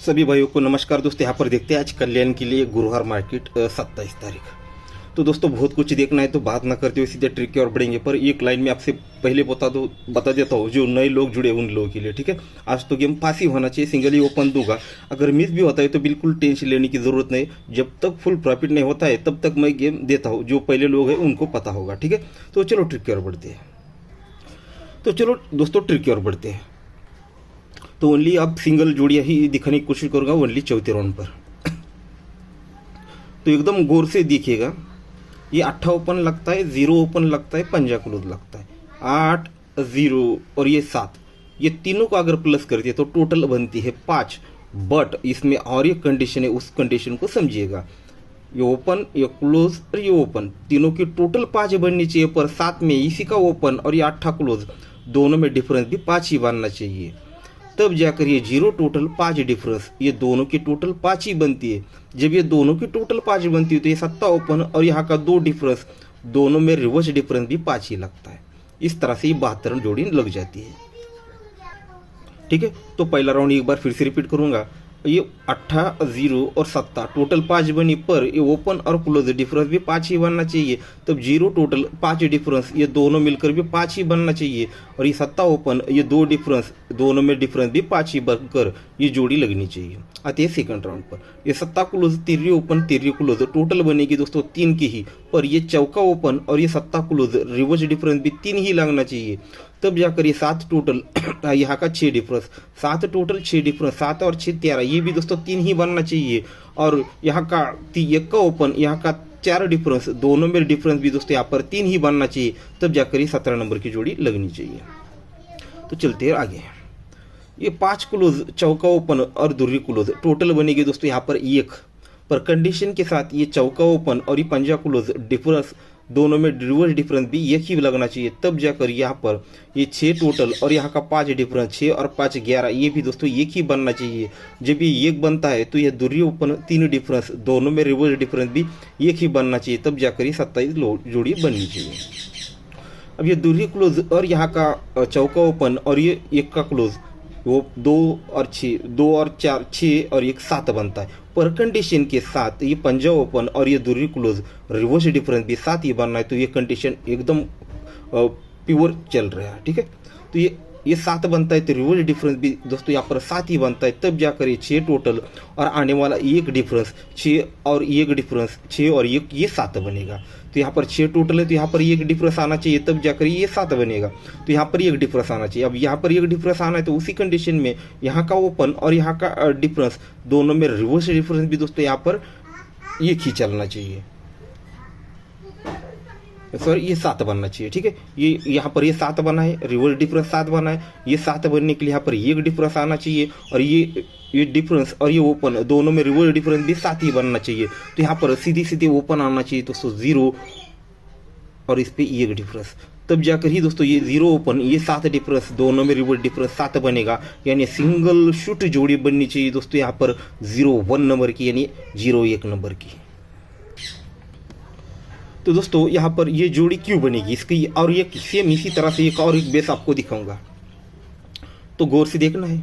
सभी भाइयों को नमस्कार दोस्तों। यहाँ पर देखते हैं आज कल्याण के लिए गुरुवार मार्केट 27 तारीख। तो दोस्तों बहुत कुछ देखना है तो बात ना करते हुए सीधे ट्रिक की ओर बढ़ेंगे। पर एक लाइन में आपसे पहले बता देता हूँ, जो नए लोग जुड़े उन लोगों के लिए, ठीक है। आज तो गेम पास ही होना चाहिए, सिंगल ही ओपन दूंगा। अगर मिस भी होता है तो बिल्कुल टेंशन लेने की ज़रूरत नहीं। जब तक फुल प्रॉफिट नहीं होता है तब तक मैं गेम देता हूँ, जो पहले लोग हैं उनको पता होगा, ठीक है। तो चलो ट्रिक की ओर बढ़ते हैं। तो चलो दोस्तों ट्रिक की ओर बढ़ते हैं। तो ओनली अब सिंगल जोड़ियाँ ही दिखाने की कोशिश करूँगा, ओनली चौथे राउंड पर। तो एकदम गौर से देखिएगा, ये 8 ओपन लगता है, 0 ओपन लगता है, पंजा क्लोज लगता है, 8 0 और ये 7, ये तीनों को अगर प्लस कर दिए तो टोटल बनती है 5। बट इसमें और एक कंडीशन है, उस कंडीशन को समझिएगा। ये ओपन, ये क्लोज और ये ओपन, तीनों की टोटल 5 बननी चाहिए। पर साथ में इसी का ओपन और ये 8 क्लोज, दोनों में डिफरेंस भी 5 ही बनना चाहिए। तब जाकर ये 0 टोटल 5 डिफरेंस, ये दोनों की टोटल 5 ही बनती है। जब ये दोनों की टोटल 5 बनती है तो ये 7 ओपन और यहाँ का 2 डिफरेंस, दोनों में रिवर्स डिफरेंस भी 5 ही लगता है। इस तरह से ये 72 जोड़ी लग जाती है, ठीक है। तो पहला राउंड एक बार फिर से रिपीट करूंगा। ये 8 0 और 7 टोटल 5 बनी, पर ये ओपन और क्लोज डिफरेंस भी 5 ही बनना चाहिए। तब 0 टोटल 5 डिफरेंस, ये दोनों मिलकर भी 5 ही बनना चाहिए। और ये 7 ओपन, ये 2 डिफरेंस, दोनों में डिफरेंस भी 5 ही बनकर ये जोड़ी लगनी चाहिए। आते हैं सेकंड राउंड पर। ये 7 क्लोज, 3 ओपन, 3 क्लोज, टोटल बनेगी दोस्तों 3 की ही। पर ये चौका ओपन और ये 7 क्लोज, रिवर्स डिफरेंस भी 3 ही लगना चाहिए। तब जाकर ये 7 टोटल, यहाँ का 6 डिफरेंस, 7 टोटल 6 डिफरेंस, 7 और 6 13, ये भी दोस्तों 3 ही बनना चाहिए। और यहाँ का 1 का ओपन, यहाँ का 4 डिफरेंस, दोनों में डिफरेंस भी दोस्तों यहाँ पर 3 ही बनना चाहिए। तब जाकर ये 17 नंबर की जोड़ी लगनी चाहिए। तो चलते हैं आगे। ये 5 क्लोज, चौका ओपन और दुर्री क्लोज, टोटल बनेगी दोस्तों यहाँ पर 1। पर कंडीशन के साथ ये चौका ओपन और ये पंजा क्लोज, डिफरेंस दोनों में रिवर्स डिफरेंस भी 1 ही लगना चाहिए। तब जाकर यहाँ पर ये 6 टोटल और यहाँ का 5 डिफरेंस, 6 और 5 11, ये भी दोस्तों 1 ही बनना चाहिए। जब ये 1 बनता है तो यह दुर्री ओपन 3 डिफरेंस, दोनों में रिवर्स डिफरेंस भी 1 ही बनना चाहिए। तब जाकर ये 27 जोड़ी बननी चाहिए। अब ये दुर्री क्लोज और यहाँ का चौका ओपन और ये 1 का क्लोज, वो 2 और 6, 2 और 4 6 और 1 7 बनता है। पर कंडीशन के साथ ये पंजा ओपन और ये दुर्री क्लोज, रिवर्स डिफरेंस भी 7 ही बनना है। तो ये कंडीशन एकदम प्योर चल रहा है, ठीक है। तो ये 7 बनता है तो रिवर्स डिफरेंस भी दोस्तों यहाँ पर 7 ही बनता है। तब जाकर ये 6 टोटल और आने वाला 1 डिफरेंस, 6 और 1 डिफरेंस, 6 और 1, ये 7 बनेगा। तो यहाँ पर 6 टोटल है तो यहाँ पर 1 डिफरेंस आना चाहिए। तब जाकर ये 7 बनेगा। तो यहाँ पर 1 डिफरेंस आना चाहिए। अब यहाँ पर 1 डिफरेंस आना है तो उसी कंडीशन में यहाँ का ओपन और यहाँ का डिफरेंस, दोनों में रिवर्स डिफरेंस भी दोस्तों यहाँ पर 1 ही चलना चाहिए। सॉरी, ये 7 बनना चाहिए, ठीक है। ये यहाँ पर ये 7 बना है, रिवर्स डिफरेंस 7 बना है। ये 7 बनने के लिए यहाँ पर 1 डिफरेंस आना चाहिए। और ये डिफरेंस और ये ओपन, दोनों में रिवर्स डिफरेंस भी 7 ही बनना चाहिए। तो यहाँ पर सीधी सीधी ओपन आना चाहिए दोस्तों 0 और इस पे 1 डिफरेंस। तब जाकर ही दोस्तों ये 0 ओपन, ये 7 डिफरेंस, दोनों में रिवर्स डिफरेंस 7 बनेगा। यानी सिंगल शूट जोड़ी बननी चाहिए दोस्तों यहाँ पर 0-1 नंबर की, यानी 0-1 नंबर की। तो दोस्तों यहाँ पर ये जोड़ी क्यों बनेगी इसकी, और ये सेम इसी तरह से एक और एक बेस आपको दिखाऊंगा। तो गौर से देखना है।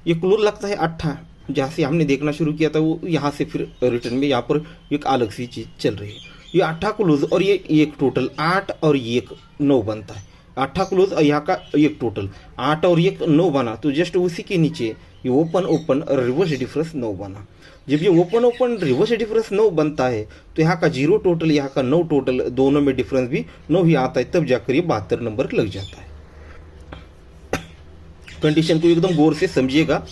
ये क्लोज लगता है 8, जहाँ से हमने देखना शुरू किया था वो यहाँ से फिर रिटर्न में यहाँ पर एक अलग सी चीज़ चल रही है। ये 8 क्लोज और ये 1 टोटल, 8 और 1 9 बनता है। 8 क्लोज और यहाँ का 1 टोटल, 8 और 1 9 बना। तो जस्ट उसी के नीचे ये ओपन ओपन रिवर्स डिफरेंस 9 बना। जब ये ओपन ओपन रिवर्स डिफरेंस 9 बनता है तो यहाँ का 0 टोटल, यहाँ का 9 टोटल, दोनों में डिफरेंस भी 9 ही आता है। तब जाकर ये 72 नंबर लग जाता है। कंडीशन को एकदम गौर से समझिएगा।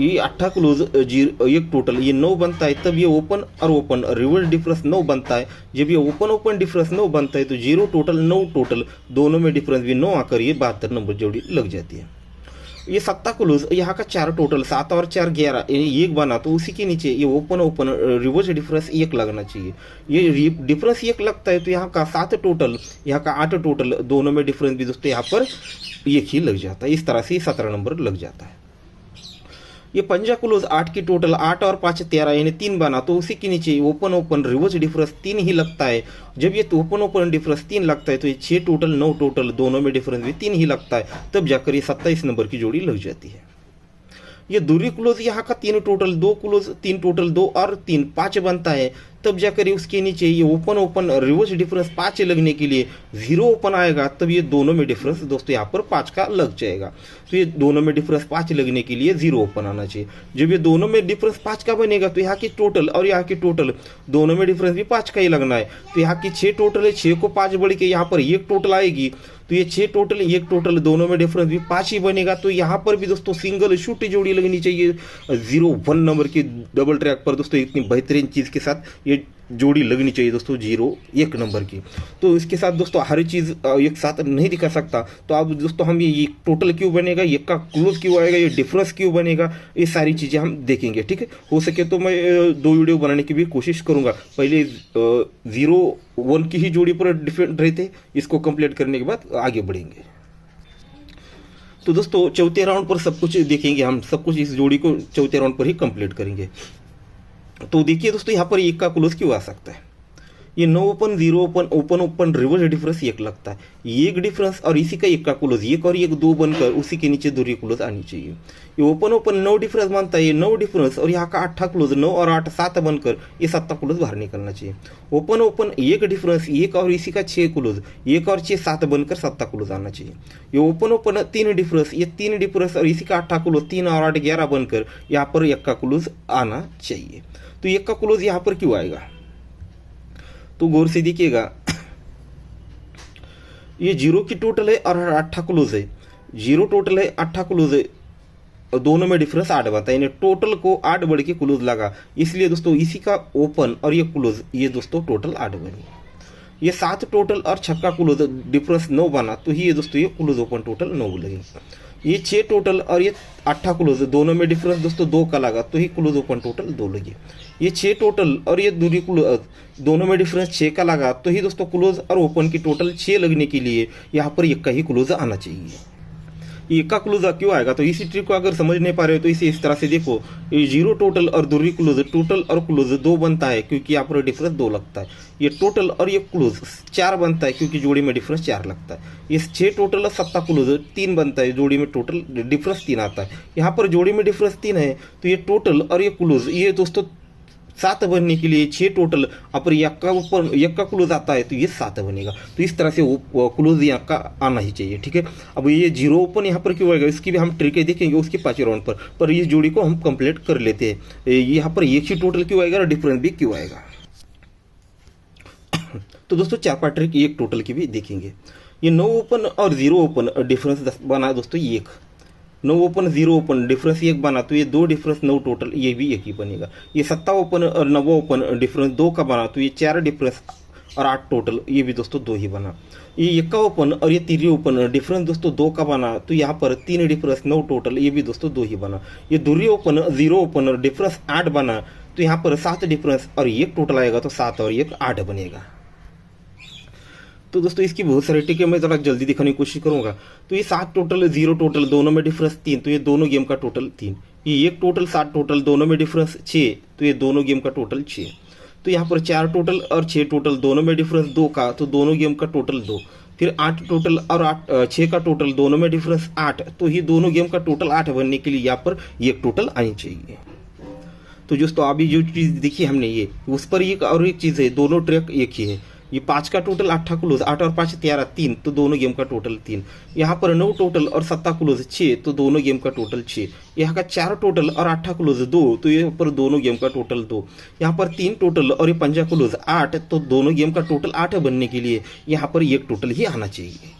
ये 8 क्लोज 1 टोटल, ये 9 बनता है। तब ये ओपन और ओपन रिवर्स डिफरेंस 9 बनता है। जब ये ओपन ओपन डिफरेंस 9 बनता है तो 0 टोटल 9 टोटल, दोनों में डिफरेंस भी 9 आकर ये 72 नंबर जोड़ी लग जाती है। ये 7 क्लोज, यहाँ का 4 टोटल, 7 और 4 11, 1 बना। तो उसी के नीचे ये ओपन ओपन रिवर्स डिफरेंस 1 लगना चाहिए। ये डिफरेंस 1 लगता है तो यहाँ का 7 टोटल, यहाँ का 8 टोटल, दोनों में डिफरेंस भी दोस्तों यहाँ पर 1 ही लग जाता है। इस तरह से 17 नंबर लग जाता है। ये पंजा क्लोज 8 की टोटल, 8 और 5 13, यानी 3 बना। तो उसी के नीचे ओपन ओपन रिवर्स डिफरेंस 3 ही लगता है। जब ये ओपन ओपन डिफरेंस 3 लगता है तो ये 6 टोटल 9 टोटल, दोनों में डिफरेंस भी 3 ही लगता है। तब जाकर ये 27 नंबर की जोड़ी लग जाती है। ये दूरी क्लोज यहाँ का 3 टोटल 2 क्लोज 3 टोटल 2 और 3 5 बनता है, तब जाकर उसके नीचे ये ओपन रिवर्स डिफरेंस 5 लगने के लिए 0 ओपन आएगा, तब ये दोनों में डिफरेंस दोस्तों यहाँ पर 5 का लग जाएगा। तो ये दोनों में डिफरेंस 5 लगने के लिए 0 ओपन आना चाहिए। जब ये दोनों में डिफरेंस 5 का बनेगा तो यहाँ की टोटल और यहाँ की टोटल दोनों में डिफरेंस भी 5 का ही लगना है। तो यहाँ की 6 टोटल है, 6 को 5 बढ़ के यहाँ पर 1 टोटल आएगी, तो ये 6 टोटल 1 टोटल दोनों में डिफरेंस भी 5 ही बनेगा। तो यहाँ पर भी दोस्तों सिंगल शूट जोड़ी लगनी चाहिए 0-1 नंबर की डबल ट्रैक पर दोस्तों। इतनी बेहतरीन चीज़ के साथ ये जोड़ी लगनी चाहिए दोस्तों 0-1 नंबर की। तो इसके साथ दोस्तों हर चीज़ एक साथ नहीं दिखा सकता। तो अब दोस्तों हम ये टोटल क्यों बनेगा, ये का क्लोज क्यों आएगा, ये डिफरेंस क्यों बनेगा, ये सारी चीज़ें हम देखेंगे। ठीक है, हो सके तो मैं 2 वीडियो बनाने की भी कोशिश करूँगा। पहले 0-1 की ही जोड़ी पर डिफरेंट रहते, इसको कंप्लीट करने के बाद आगे बढ़ेंगे। तो दोस्तों चौथे राउंड पर सब कुछ देखेंगे हम, सब कुछ इस जोड़ी को चौथे राउंड पर ही कंप्लीट करेंगे। तो देखिए दोस्तों यहाँ पर 1 का क्लोज क्यों आ सकता है। ये 9 ओपन 0 ओपन रिवर्स डिफरेंस 1 लगता है, 1 डिफरेंस और इसी का 1 का क्लोज 1 और 1 2 बनकर उसी के नीचे दूरी क्लोज आनी चाहिए। ये ओपन 9 डिफरेंस बनता है, ये 9 डिफरेंस और यहाँ का 8 क्लोज 9 और 8 7 बनकर ये 7 क्लोज बाहर निकलना चाहिए। ओपन 1 डिफरेंस 1 और इसी का 6 क्लोज 1 और 6 7 बनकर 7 क्लोज आना चाहिए। ये ओपन 3 डिफरेंस, ये 3 डिफरेंस और इसी का 8 क्लोज 3 और 8 11 बनकर यहाँ पर 1 का क्लोज आना चाहिए। तो 1 का क्लोज यहाँ पर क्यों आएगा, तो गौर से देखिएगा। ये 0 की टोटल है और 8 क्लोज है, 0 टोटल है 8 क्लोज है, और दोनों में डिफरेंस 8 बनता है, यानी टोटल को 8 बढ़ के क्लोज लगा, इसलिए दोस्तों इसी का ओपन और ये क्लोज ये दोस्तों टोटल 8 बनी। ये 7 टोटल और 6 का क्लोज डिफरेंस 9 बना, तो ये दोस्तों ये क्लोज ओपन टोटल 9 लगेगा। ये 6 टोटल और ये 8 क्लोज दोनों में डिफरेंस दोस्तों 2 का लगा, तो ही क्लोज ओपन टोटल 2 लगे। ये 6 टोटल और ये दूरी क्लोज दोनों में डिफरेंस 6 का लगा, तो ही दोस्तों क्लोज और ओपन की टोटल 6 लगने के लिए यहाँ पर 1 का ही क्लोज आना चाहिए। ये 1 का क्लोज क्यों आएगा, तो इसी ट्रिक को अगर समझ नहीं पा रहे हो तो इसे इस तरह से देखो। ये 0 टोटल और दूरी क्लोज टोटल और क्लोज 2 बनता है, क्योंकि यहाँ पर डिफरेंस 2 लगता है। ये टोटल और ये क्लोज 4 बनता है, क्योंकि जोड़ी में डिफरेंस 4 लगता है। ये 6 टोटल और 7 क्लोज 3 बनता है, जोड़ी में टोटल डिफरेंस 3 आता है। यहाँ पर जोड़ी में डिफरेंस 3 है, तो ये टोटल और ये क्लोज ये दोस्तों 7 बनने के लिए 6 टोटल अपर 1 का क्लोज आता है, तो ये 7 बनेगा। तो इस तरह से वो क्लोज यहाँ का आना ही चाहिए। ठीक है, अब ये 0 ओपन यहाँ पर क्यों आएगा, इसकी भी हम ट्रिकें देखेंगे उसके 5 राउंड पर इस जोड़ी को हम कंप्लीट कर लेते हैं। यहाँ पर 1 ही टोटल क्यों आएगा और डिफरेंस भी क्यों आएगा। तो दोस्तों 4-5 ट्रिक 1 टोटल की भी देखेंगे। ये 9 ओपन और 0 ओपन डिफरेंस बना दोस्तों 1, 9 ओपन 0 ओपन डिफरेंस 1 बना, तो ये 2 डिफरेंस 9 टोटल ये भी 1 ही बनेगा। ये 7 ओपन और 9 ओपन डिफरेंस 2 का बना, तो ये 4 डिफरेंस और 8 टोटल ये भी दोस्तों 2 ही बना। ये 1 का ओपन और ये 3 ओपन डिफरेंस दोस्तों 2 का बना, तो यहाँ पर 3 डिफरेंस 9 टोटल ये भी दोस्तों 2 ही बना। ये दूरी ओपन 0 ओपन और डिफरेंस 8 बना, तो यहाँ पर 7 डिफरेंस और 1 टोटल आएगा, तो 7 और 1 8 बनेगा। तो दोस्तों इसकी बहुत सारी ट्रिक है, मैं ज़रा जल्दी दिखाने की कोशिश करूंगा। तो ये 7 टोटल 0 टोटल दोनों में डिफरेंस 3, तो ये दोनों गेम का टोटल 3। ये 1 टोटल 7 टोटल दोनों में डिफरेंस 6, तो ये दोनों गेम का टोटल 6। तो यहाँ पर 4 टोटल और 6 टोटल दोनों में डिफरेंस 2 का, तो दोनों गेम का टोटल 2। फिर 8 टोटल और 6 का टोटल दोनों में डिफरेंस 8, तो ये दोनों गेम का टोटल 8 बनने के लिए यहाँ पर 1 टोटल आनी चाहिए। तो दोस्तों अभी जो चीज़ देखी हमने ये उस पर एक और एक चीज़ है, दोनों ट्रैक एक ही है। ये 5 का टोटल 8 क्लोज 8 और 5 13 3, तो दोनों गेम का टोटल 3। यहाँ पर 9 टोटल और 7 क्लोज 6, तो दोनों गेम का टोटल 6। यहाँ का 4 टोटल और 8 क्लोज 2, तो यहाँ पर दोनों गेम का टोटल 2। यहाँ पर 3 टोटल और ये 5 क्लोज 8, तो दोनों गेम का टोटल 8 बनने के लिए यहाँ पर 1 टोटल ही आना चाहिए।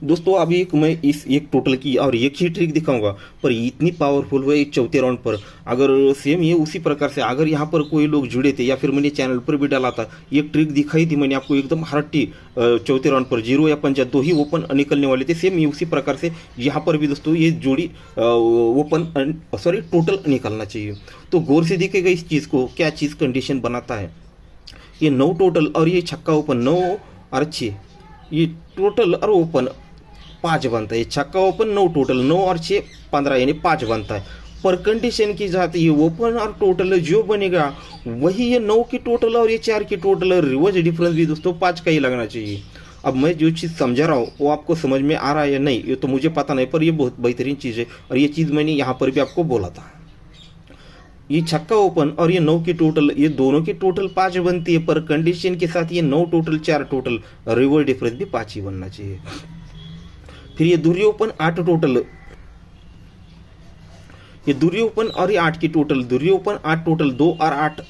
दोस्तों अभी मैं इस 1 टोटल की और 1 ही ट्रिक दिखाऊंगा, पर इतनी पावरफुल हुआ एक चौथे राउंड पर। अगर सेम ये उसी प्रकार से अगर यहाँ पर कोई लोग जुड़े थे या फिर मैंने चैनल पर भी डाला था, एक ट्रिक दिखाई थी मैंने आपको एकदम हरट्टी चौथे राउंड पर 0 या 5 2 ही ओपन निकलने वाले थे। सेम ये उसी प्रकार से यहाँ पर भी दोस्तों ये जोड़ी टोटल निकलना चाहिए। तो गौर से देखिएगा इस चीज़ को, क्या चीज़ कंडीशन बनाता है। ये 9 टोटल और ये छक्का ओपन 9 और 6, ये टोटल और ओपन 5 बनता है। ये छक्का ओपन 9 टोटल 9 और 6 15, यानी 5 बनता है। पर कंडीशन की जाती है ओपन और टोटल जो बनेगा वही ये 9 की टोटल और ये 4 की टोटल, रिवर्स डिफरेंस भी दोस्तों 5 का ही लगना चाहिए। अब मैं जो चीज़ समझा रहा हूँ वो आपको समझ में आ रहा है या नहीं ये तो मुझे पता नहीं, पर ये बहुत बेहतरीन चीज़ है और ये चीज़ मैंने यहाँ पर भी आपको बोला था। ये छक्का ओपन और ये 9 की टोटल, ये दोनों की टोटल 5 बनती है, पर कंडीशन के साथ ये 9 टोटल 4 टोटल, रिवर्स डिफरेंस भी 5 ही बनना चाहिए। फिर ये दूरी ओपन 8 टोटल, ये दूरी ओपन और ये 8 की टोटल, दूरी ओपन 8 टोटल 2 और 8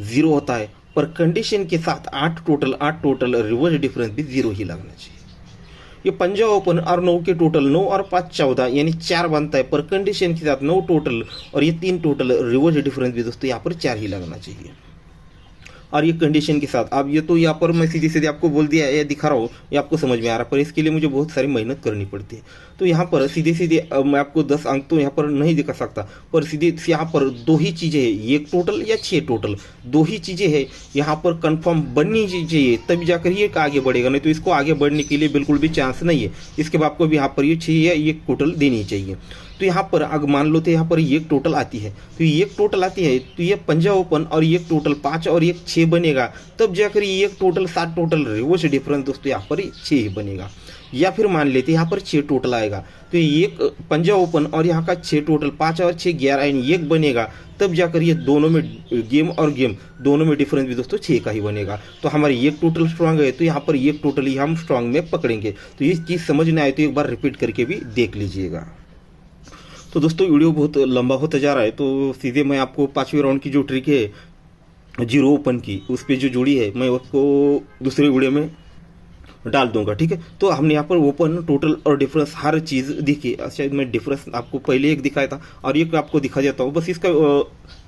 0 होता है, पर कंडीशन के साथ 8 टोटल रिवर्स डिफरेंस भी 0 ही लगना चाहिए। ये पंजा ओपन और 9 के टोटल 9 और 5 14 यानी 4 बनता है, पर कंडीशन के साथ 9 टोटल और ये 3 टोटल रिवर्स डिफरेंस भी दोस्तों यहाँ पर 4 ही लगना चाहिए। और ये कंडीशन के साथ, अब ये तो यहाँ पर मैं सीधे सीधे आपको बोल दिया, ये दिखा रहा हूँ, ये आपको समझ में आ रहा है, पर इसके लिए मुझे बहुत सारी मेहनत करनी पड़ती है। तो यहाँ पर सीधे सीधे मैं आपको 10 अंक तो यहाँ पर नहीं दिखा सकता, पर सीधे यहाँ पर 2 ही चीज़ें हैं, 1 टोटल या 6 टोटल, 2 ही चीज़ें हैं यहाँ पर कंफर्म बननी चाहिए, तभी जाकर ये आगे बढ़ेगा, नहीं तो इसको आगे बढ़ने के लिए बिल्कुल भी चांस नहीं है। इसके बाद आपको भी यहाँ पर ये 6 या 1 टोटल देनी चाहिए। तो यहाँ पर अगर मान लो तो यहाँ पर 1 टोटल आती है, तो 1 टोटल आती है तो ये पंजा ओपन और 1 टोटल 5 और 1 6 बनेगा, तब जाकर ये 1 टोटल 7 टोटल रिवर्स डिफरेंस दोस्तों यहाँ पर 6 ही बनेगा। या फिर मान लेते यहाँ पर 6 टोटल आएगा, तो 1 पंजा ओपन और यहाँ का 6 टोटल 5 और 6 11 यानी 1 बनेगा, तब जाकर ये दोनों में गेम और गेम दोनों में डिफरेंस भी दोस्तों 6 का ही बनेगा। तो हमारी 1 टोटल स्ट्रांग है, तो यहाँ पर 1 टोटल ही हम स्ट्रांग में पकड़ेंगे। तो ये चीज़ समझ में आए तो एक बार रिपीट करके भी देख लीजिएगा। तो दोस्तों वीडियो बहुत लंबा होता जा रहा है, तो सीधे मैं आपको 5वें राउंड की जो ट्रिक है 0 ओपन की, उस पर जो जोड़ी है मैं उसको दूसरे वीडियो में डाल दूंगा, ठीक है। तो हमने यहाँ पर ओपन टोटल और डिफरेंस हर चीज़ दिखी। शायद मैं डिफरेंस आपको पहले एक दिखाया था और एक आपको दिखा देता हूँ, बस इसका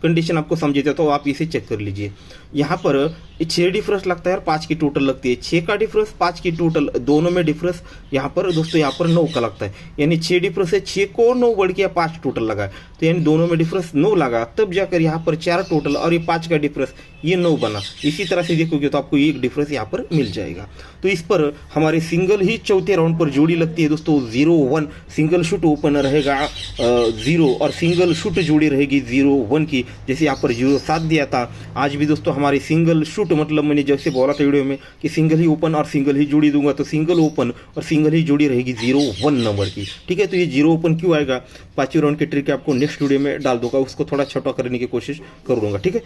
कंडीशन आपको समझ देता हूँ, आप इसे चेक कर लीजिए। यहाँ पर 6 डिफरेंस लगता है और 5 की टोटल लगती है, 6 का डिफरेंस 5 की टोटल, दोनों में डिफरेंस यहाँ पर दोस्तों यहाँ पर 9 का लगता है, यानी 6 डिफरेंस है, 6 को 9 बढ़ के 5 टोटल लगा, तो यानी दोनों में डिफरेंस 9 लगा, तब जाकर यहाँ पर 4 टोटल और ये 5 का डिफरेंस ये 9 बना। इसी तरह से देखोगे तो आपको एक डिफरेंस यहाँ पर मिल जाएगा। तो इस पर हमारे सिंगल ही चौथे राउंड पर जोड़ी लगती है दोस्तों 0-1, सिंगल शूट ओपन रहेगा 0 और सिंगल शूट जोड़ी रहेगी 0-1 की, जैसे यहाँ पर 0-7 दिया था। आज भी दोस्तों हमारी सिंगल शूट, मतलब मैंने जैसे बोला था वीडियो में कि सिंगल ही ओपन और सिंगल ही जोड़ी दूंगा, तो सिंगल ओपन और सिंगल ही जोड़ी रहेगी 0-1 नंबर की, ठीक है। तो ये 0 ओपन क्यों आएगा, 5वें राउंड की ट्रिक आपको नेक्स्ट वीडियो में डाल दूंगा, उसको थोड़ा छोटा करने की कोशिश करूँगा, ठीक है।